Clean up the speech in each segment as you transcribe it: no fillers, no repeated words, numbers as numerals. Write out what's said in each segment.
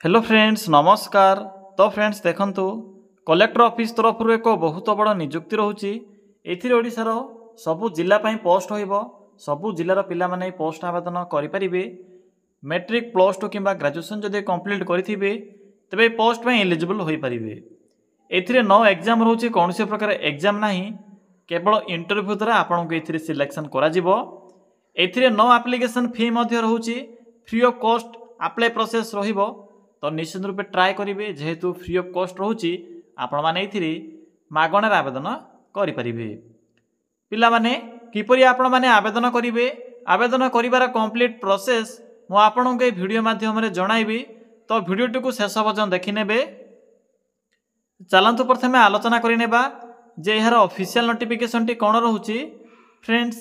Hello friends नमस्कार। तो friends देखंतु कलेक्टर ऑफिस तरफ एक बहुत बड़ नियुक्ति रोचे। एथिरे ओडिशार सबु जिला पई पोस्ट होइबो। सबु जिलार पिला माने पोस्ट आवेदन करि परिबे। मैट्रिक प्लस टू किंबा ग्रेजुएशन जदि कंप्लीट करिथिबे तबे पोस्ट पई एलिजिबल होई परिबे। एथिरे नो एग्जाम रोचे, कोनसे प्रकार एग्जाम नाही, केवल इंटरव्यू द्वारा आपन को एथिरे सिलेक्शन करा जिवो। एथिरे नो एप्लीकेशन फी मध्ये रहउची, free of cost apply process रहिबो। तो निश्चित रूपे ट्राए करेंगे, जेहेतु फ्री ऑफ कॉस्ट रोचे आपण मैंने मागणार आवेदन करेंगे। पिला माने किपरि आपण माने आवेदन करेंगे, आवेदन करिवार कंप्लीट प्रोसेस मु आपन के वीडियो माध्यम रे जणाइबी। तो वीडियो को शेष पर्यंत देखिनेबे। चलंतु प्रथमे आलोचना करिनेबा जे यार ऑफिशियल नोटिफिकेशन टी कोन रहउची। फ्रेंड्स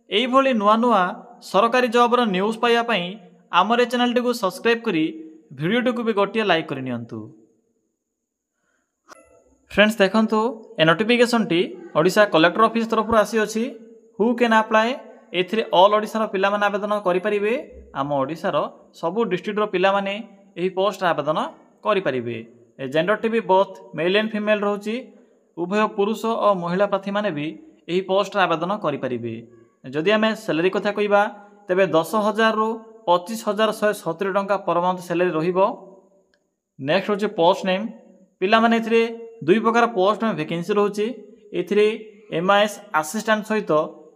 एई भली नुआ नुआ सरकारी जॉब रो न्यूज़ पाइबा पई हमर चैनल टी को सब्सक्राइब करी वीडियो को भी गोटे लाइक कर नियंतु। फ्रेंड्स देखंतु ए नोटिफिकेशन टी ओडिशा कलेक्टर ऑफिस तरफ आसी अछि। हु कैन अप्लाई एथिरे ऑल ओडिशा पिला माने आवेदन करि परिबे। आम ओडिशा रो सबु डिस्ट्रिक्ट रो पिला माने एही पोस्ट आवेदन करि परिबे। ए जेंडर टी भी बोथ मेल एंड फीमेल रहउची। उभय पुरुष और महिला प्रार्थी माने भी एही पोस्ट आवेदन करि परिबे। जदि हमें सैलरी कथा कहिबा तबे 10,000 रु 25,170 टंका पर मंथ सैलरी रहिबो। नेक्स्ट होचे पोस्ट नेम। पिला माने एथिरे दुई प्रकार पोस्ट में वैकेंसी रहउची। एथिरे एमआईएस असिस्टेंट सहित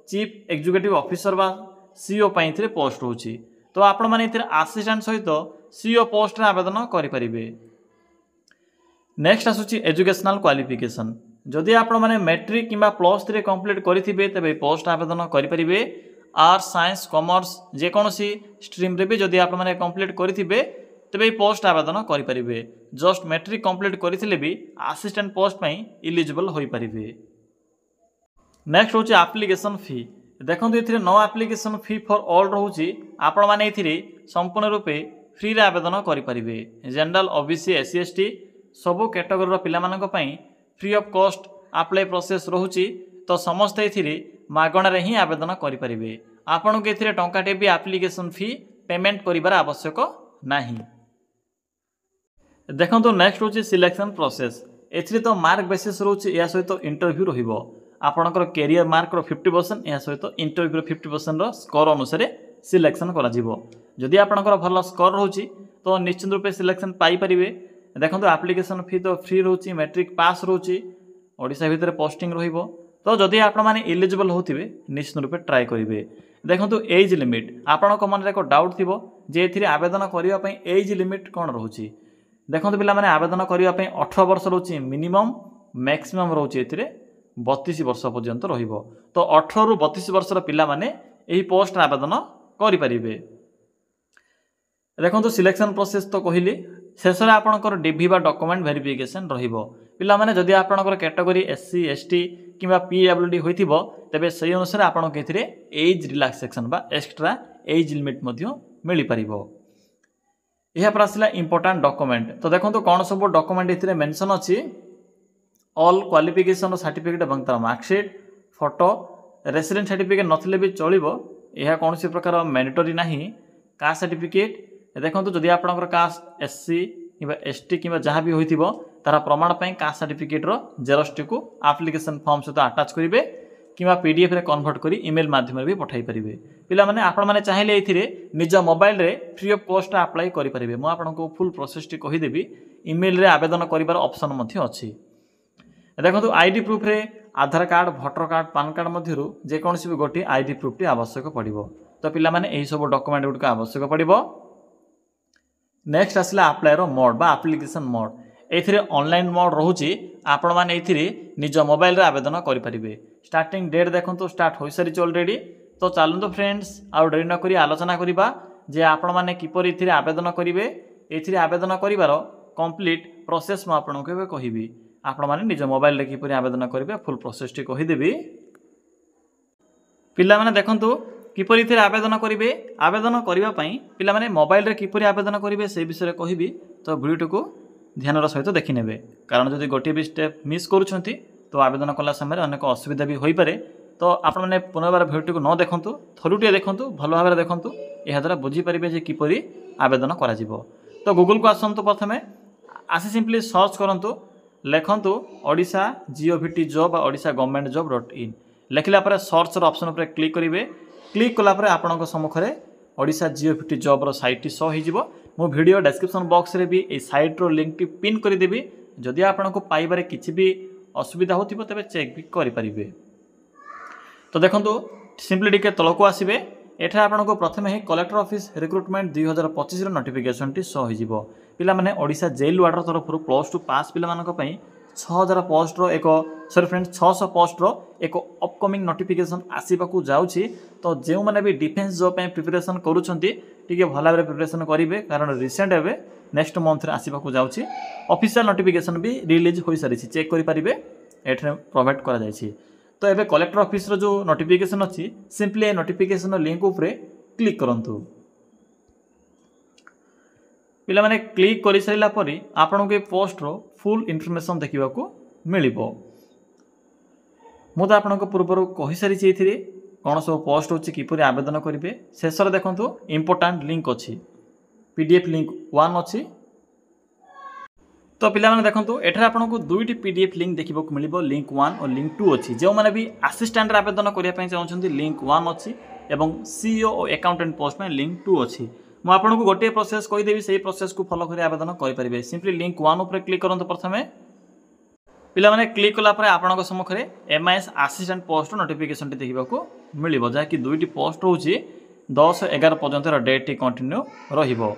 चीफ एग्जीक्यूटिव ऑफिसर बा सीईओ पई एथिरे पोस्ट रहउची। तो आपण माने एथिरे असिस्टेंट सहित सीईओ पोस्ट रे आवेदन करि परिबे। नेक्स्ट आसुची एजुकेशनल क्वालिफिकेशन। जदि आपण माने मैट्रिक किंबा प्लस 3 कंप्लीट करिथिबे तबे पोस्ट आवेदन करि परिबे। आर्ट्स साइंस कॉमर्स जेकोसी स्ट्रीम रे भी जदि आप माने कंप्लीट करिथिबे तबे पोस्ट आवेदन करि परिबे। जस्ट मैट्रिक कंप्लीट करिथिले भी असिस्टेंट पोस्ट पई एलिजिबल होई परिबे। नेक्स्ट होची एप्लीकेशन फी। देखंतु एथिरे no application fee for all रहउची। आपण माने एथिरे संपूर्ण रूपे फ्री रे आवेदन करि परिबे। जनरल ओबीसी एससी एसटी सबु कैटेगरी रो पिला मानक पई free of cost apply process रहउची। तो समस्त एथिरे मागणार ही आवेदन करि परिबे। आपन के एथिरे टंकाटे भी एप्लीकेशन फी पेमेंट करिबार आवश्यक नाही। देखंतु नेक्स्ट होची सिलेक्शन प्रोसेस। एथिरे तो मार्क बेसिस रहउची, या सहित इंटरव्यू रहिबो। आपनकर कैरियर मार्क रो 50%, या सहित इंटरव्यू रो 50% रो स्कोर अनुसार सिलेक्शन करा जिवो। जदि आपनकर भलो स्कोर रहउची तो निश्चित रूपे सिलेक्शन पाई परिबे। देखंतु एप्लीकेशन फी तो फ्री रहउची, मैट्रिक पास रहउची, ओडिसा भितर पोस्टिंग रहिबो। तो जदि आपण माने एलिजिबल होथिबे निश्चित रूपे ट्राई करिवे। देखंतु एज लिमिट। आपण को मन रे को डाउट थिबो जे एथिरे आवेदन करिवा पई एज लिमिट कोन रहउची। देखंतु पिला माने आवेदन करिवा पई 18 वर्ष रहउची मिनिमम, मैक्सिमम रहउची एथिरे 32 वर्ष पर्यंत रहिबो। तो 18 रु 32 वर्षर पिला माने एही पोस्ट आवेदन करि परिबे। देखंतु सिलेक्शन प्रोसेस तो कहिली। शेषरे आपनकर डीवी बा डॉक्यूमेंट वेरिफिकेशन रहिबो। पिला माने जदि आपनकर कैटेगरी एससी एसटी किंबा पीडब्ल्यूडी होइथिबो तबे सही अनुसार आपन के एथिरे एज रिलैक्सेशन बा एक्स्ट्रा एज लिमिट मध्य मिली परिबो। एहा पर आसला इंपोर्टेंट डॉक्यूमेंट। तो देखंतु कोन सब डॉक्यूमेंट एथिरे मेंशन अछि। ऑल क्वालिफिकेशन सर्टिफिकेट एवं तार मार्कशीट, फोटो, रेसिडेंट सर्टिफिकेट नथिले भी चलिबो। एहा कोनसी प्रकार मैंडेटरी नाही। Caste certificate. देखंतु जदि आपनकर कास्ट एससी किंबा एसटी किंबा जहाँ भी होइथिबो तारा प्रमाण पई कास्ट सर्टिफिकेट रो जेरोक्स को एप्लीकेशन फॉर्म सहित अटैच करिवे किंबा पीडीएफ रे कन्वर्ट करी ईमेल माध्यम रे भी पठाई परिवे। पिला माने आपण माने चाहिले एथिरे निज मोबाइल रे फ्री ऑफ कॉस्ट अप्लाई करि परिवे। मु आपनको फुल प्रोसेस टी कहि देबी। ईमेल रे आवेदन करिवार ऑप्शन मध्ये अछि। देखंतु आईडी प्रूफ रे Aadhaar card, voter card, PAN card मध्यरु जे कोनसी भी गोटी आईडी प्रूफ टी आवश्यक पड़िबो। तो पिला माने एही सब डॉक्यूमेंट गुड का आवश्यक पड़िबो। नेक्स्ट आसला अप्लाई रो मोड बा एप्लीकेशन मोड। एथिरे ऑनलाइन मोड रहउची। आपण माने एथिरे निज मोबाइल रे आवेदन करि परिबे। स्टार्टिंग डेट देखंतु स्टार्ट होई सारिच ऑलरेडी। तो चालंतु फ्रेंड्स आ डेरी न करी आलोचना करिबा जे आपण माने किपरि एथिरे आवेदन करिवे। एथिरे आवेदन करिवार कंप्लीट प्रोसेस म आपनको के कहिबी। आपण माने निज मोबाइल रे किपरि आवेदन करिवे फुल प्रोसेस टी कहि देबी। पिला माने देखंतु किपरि एथिरे आवेदन करिवे। आवेदन करिवा पई पिला माने मोबाइल रे किपरि आवेदन करिवे से विषय कहिबी। तो वीडियो को ध्यान सहित देखि नेबे, कारण जदि गोटे भी स्टेप मिस करूछंती तो आवेदन कला समय अनेक असुविधा भी होई पारे। तो आपण माने पुनर्बार वीडियो को न देखंतु, थरुटिए देखंतु, भलो भाबरे देखंतु। एहा द्वारा बुझी परिबे जे किपरि आवेदन करा जिवो। तो गूगल को आसतु प्रथम आसी सिंपली सर्च करूँ लिखु Odisha GOVT job Odisha government job .in लिखला सर्च ऑप्शन पर क्लिक करेंगे। क्लिक कलापर आपण सम्मुखें Odisha GOVT job site show हो मो वीडियो डिस्क्रिप्शन बॉक्स रे भी ए साइट रो लिंक टी पिन करदेवी जदि आपण को पाइबारे किसी भी असुविधा होतिबो तबे चेक भी करि परिबे। तो देखंतु सिंपली टिके तलको आसीबे एठा आपण को प्रथमे ही कलेक्टर ऑफिस रिक्रुटमेंट 2025 रो नोटिफिकेशन टी शो हो पिला माने ओडिशा जेल वार्डर तरफ +2 पास पिला मानक पई 6000 पोस्ट रो एक सॉरी फ्रेंड्स 600 पोस्ट रो एक अपकमिंग नोटिफिकेशन आसीबा को जाउची। तो जेउ माने भी डिफेंस जॉब पे प्रिपरेशन करूछंती टिके भला भाबरे प्रिपरेशन करिवे कारण रिसेंट एबे नेक्स्ट मंथ रे आसीबा को जाउची। ऑफिशियल नोटिफिकेशन भी रिलीज होई सारी चेक करि परिबे एठरे प्रोवाइड करा जायछि। तो एबे कलेक्टर ऑफिस रो जो नोटिफिकेशन अछि सिंपली ए नोटिफिकेशन लिंक ऊपर क्लिक करंतु। पिला माने क्लिक करि सरिला परी आपन के पोस्ट रो फुल इन्फॉर्मेशन देखिबा को मिलिबो। मु तो आपन को पूर्व कहि सारी छि एथिरे कोन सब पोस्ट होछि किपरि आवेदन करिवे शेषर देखंतु इंपोर्टेंट लिंक अछि PDF लिंक 1 अछि। तो पिला माने देखंतु एठरा आपन को दुईटी PDF लिंक देखिबो को मिलिबो लिंक 1 और लिंक 2 अछि। जो माने भी असिस्टेंट रे आवेदन करिया पय चाहउछन्ती लिंक 1 अछि एवं CEO और अकाउंटेंट पोस्ट में लिंक 2 अछि। मु आपन को गोटे प्रोसेस कहि देबी सेही प्रोसेस को फॉलो करि आवेदन करि परिबे। सिंपली लिंक 1 ऊपर क्लिक करंतु प्रथमे पिला माने क्लिक कला परे आपन को सम्मुखरे MIS assistant post notification T देखिबा को मिलिबो जा कि दुईटी पोस्ट होछि 10/11 पर्यंत डेट टी कंटिन्यू रहिबो।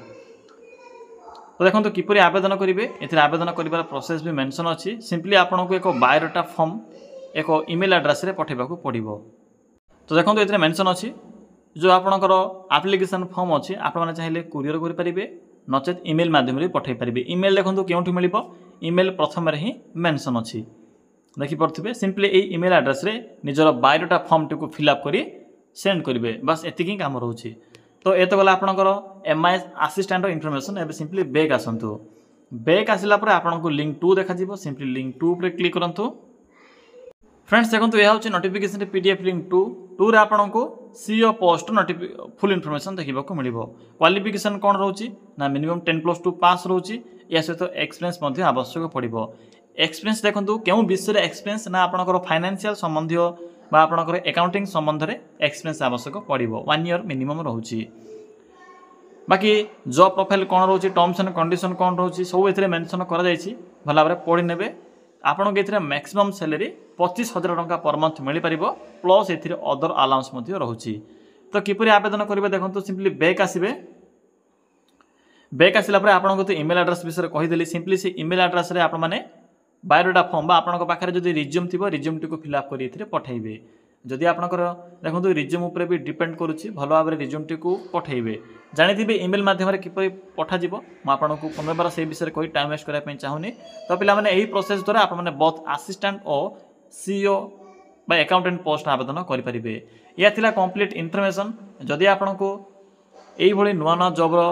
तो देखो किपरि आवेदन करेंगे एथिरे आवेदन करिवार प्रोसेस भी मेंशन अछि। सिंपली आपन को एक बायोडाटा फॉर्म एक ईमेल एड्रेस रे पठेबा को पड़िबो। तो देखो एथिरे मेंशन अछि जो आपनकर एप्लिकेशन फॉर्म अछि आपण माने चाहिले कुरियर करि परिबे नचेत ईमेल माध्यम रे पठै परिबे। ईमेल देखो केउठी मिलिबो ईमेल प्रथम रे ही मेंशन अछि देखि परथिबे। सिंपली ए ईमेल एड्रेस रे निजर बायोडाटा फॉर्म टी को फिल अप करी सेंड करिवे बस एतिकी काम रहउछि। तो ए तो गला आपनकर MIS असिस्टेंट इनफॉरमेशन एबे सिंपली बैक आसंतु। बैक आसिला परे आपन को लिंक 2 देखा जिवो सिंपली लिंक 2 पर क्लिक करंतु। फ्रेंड्स देखंतु यह होछि नोटिफिकेशन PDF लिंक 2 रे आपन को CEO पोस्ट फुल इनफॉरमेशन देखिबा को मिलिबो। क्वालिफिकेशन कोन रहउछि ना मिनिमम 10+2 पास रहउछि या सहित एक्सपीरियंस मध्ये आवश्यक पड़िबो। एक्सपीरियंस देखंतु केउ विषय रे एक्सपीरियंस ना आपनकर फाइनेंशियल संबंधिय बा आपनकर अकाउंटिंग संबंध रे एक्सपीरियंस आवश्यक पड़िबो 1 ईयर मिनिमम रहउछि। बाकी जॉब प्रोफाइल कौन रोचे टर्म्स एंड कंडीशन कौन रोचे सब एथिरे मेंशन करा जायछि भला भाबरे पढि नेबे। आपन के एथिरे मैक्सिमम सैलरी 25,000 टंका पर मंथ मिली परिबो प्लस एथिरे अदर अलाउंस मध्ये रहउछि। तो किपरि आवेदन करिवे देखंतु सिंपली बैक आसीबे। बैक आसिला परे आपन को तो ईमेल एड्रेस विषय कहि देली सिंपली से ईमेल एड्रेस रे आपन माने बायोडाटा फॉर्म बा आपन को पाखरे जदी रिज्यूम थिबो रिज्यूम टी को फिल अप करी एथिरे पठाइबे। जदि आपनकर देखंतु रिज्यूम ऊपर भी डिपेंड करूछि भलो भाबरे रिज्यूम टी को पठाइबे। जानिथिबे ईमेल माध्यम रे किपरि पठा जिवो मु आपन को पुनर्बार से विषय कहि टाइम वेस्ट करै पय चाहुनी। तो पिला माने एही प्रोसेस द्वारा आपन माने बोथ असिस्टेंट और CEO बा अकाउंटेंट पोस्ट आवेदन करि परिबे। या थिला कंप्लीट इन्फॉर्मेशन। जदि आपन को एही भली नुवा नुवा जॉब रो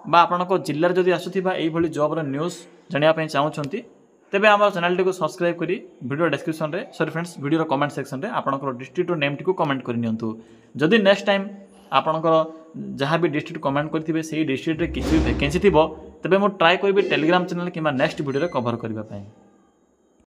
बा आपन को जिल्ला रे जदि आसुथिबा एही भली जॉब रो न्यूज़ जानिया पय चाहुछंती तेबे हमर चैनल टी को सब्सक्राइब करी वीडियो डिस्क्रिप्शन रे सॉरी फ्रेंड्स वीडियो रो कमेंट सेक्शन रे आपनकर डिस्ट्रिक्ट रो नेम टी को कमेंट करि नियंतु। जदि नेक्स्ट टाइम आपनकर जहाँ भी डिस्ट्रिक्ट कमेंट करथिबे सेही डिस्ट्रिक्ट रे किछि वैकेंसी थिबो तबे मु ट्राई करबी टेलीग्राम चैनल किबा नेक्स्ट वीडियो रे कवर करबा पय।